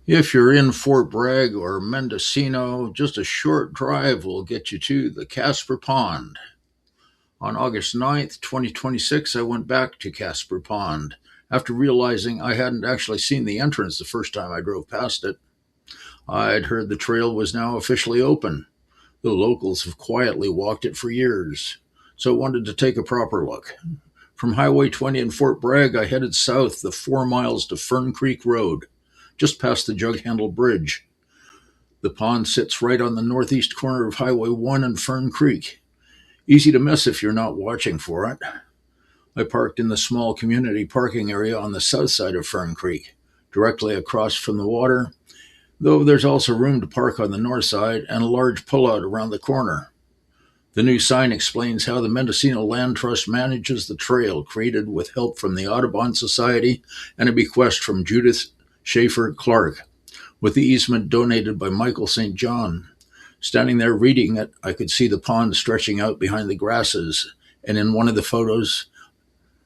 If you're in Fort Bragg or Mendocino, just a short drive will get you to the Caspar Pond. On August 9th, 2026, I went back to Caspar Pond after realizing I hadn't actually seen the entrance the first time I drove past it. I'd heard the trail was now officially open. The locals have quietly walked it for years, so I wanted to take a proper look. From Highway 20 in Fort Bragg, I headed south the 4 miles to Fern Creek Road, just past the Jug Handle Bridge. The pond sits right on the northeast corner of Highway 1 and Fern Creek. Easy to miss if you're not watching for it. I parked in the small community parking area on the south side of Fern Creek, directly across from the water, though there's also room to park on the north side and a large pullout around the corner. The new sign explains how the Mendocino Land Trust manages the trail, created with help from the Audubon Society and a bequest from Judith Schaefer Clark, with the easement donated by Michael St. John. Standing there reading it, I could see the pond stretching out behind the grasses, and in one of the photos,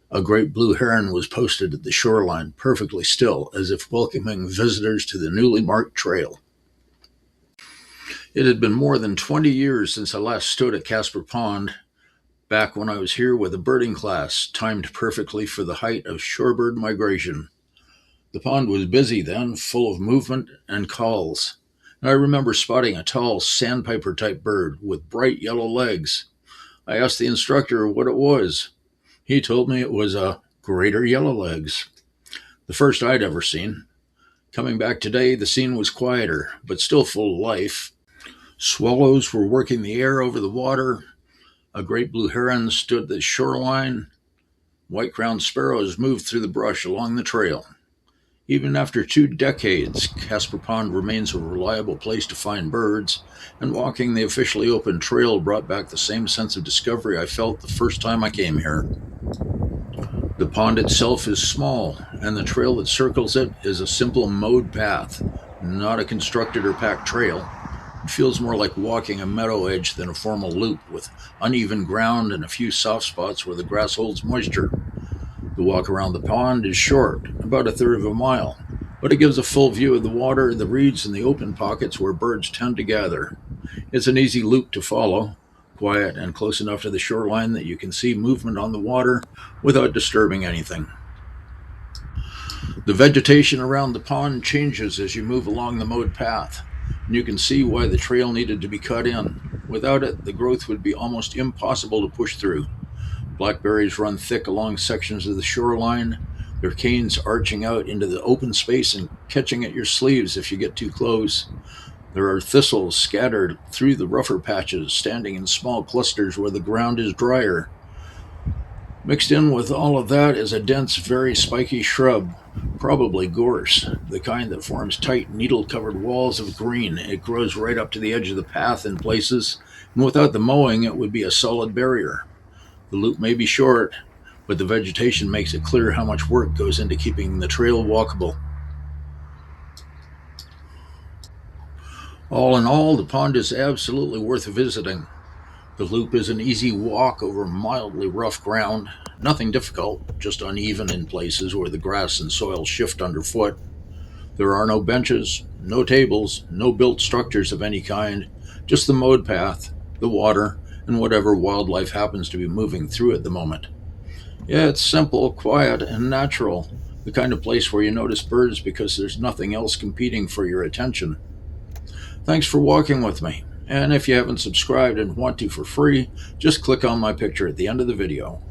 a great blue heron was posted at the shoreline, perfectly still, as if welcoming visitors to the newly marked trail. It had been more than 20 years since I last stood at Caspar Pond, back when I was here with a birding class, timed perfectly for the height of shorebird migration. The pond was busy then, full of movement and calls, and I remember spotting a tall sandpiper-type bird with bright yellow legs. I asked the instructor what it was. He told me it was a greater yellowlegs, the first I'd ever seen. Coming back today, the scene was quieter, but still full of life. Swallows were working the air over the water. A great blue heron stood at the shoreline. White-crowned sparrows moved through the brush along the trail. Even after 2 decades, Caspar Pond remains a reliable place to find birds, and walking the officially open trail brought back the same sense of discovery I felt the first time I came here. The pond itself is small, and the trail that circles it is a simple mowed path, not a constructed or packed trail. It feels more like walking a meadow edge than a formal loop, with uneven ground and a few soft spots where the grass holds moisture. The walk around the pond is short, about a third of a mile, but it gives a full view of the water, the reeds, and the open pockets where birds tend to gather. It's an easy loop to follow, quiet and close enough to the shoreline that you can see movement on the water without disturbing anything. The vegetation around the pond changes as you move along the mowed path, and you can see why the trail needed to be cut in. Without it, the growth would be almost impossible to push through. Blackberries run thick along sections of the shoreline, their canes arching out into the open space and catching at your sleeves if you get too close. There are thistles scattered through the rougher patches, standing in small clusters where the ground is drier. Mixed in with all of that is a dense, very spiky shrub, probably gorse, the kind that forms tight, needle-covered walls of green. It grows right up to the edge of the path in places, and without the mowing, it would be a solid barrier. The loop may be short, but the vegetation makes it clear how much work goes into keeping the trail walkable. All in all, the pond is absolutely worth visiting. The loop is an easy walk over mildly rough ground, nothing difficult, just uneven in places where the grass and soil shift underfoot. There are no benches, no tables, no built structures of any kind, just the mowed path, the water, and whatever wildlife happens to be moving through at the moment. Yeah, it's simple, quiet, and natural, the kind of place where you notice birds because there's nothing else competing for your attention. Thanks for walking with me, and if you haven't subscribed and want to for free, just click on my picture at the end of the video.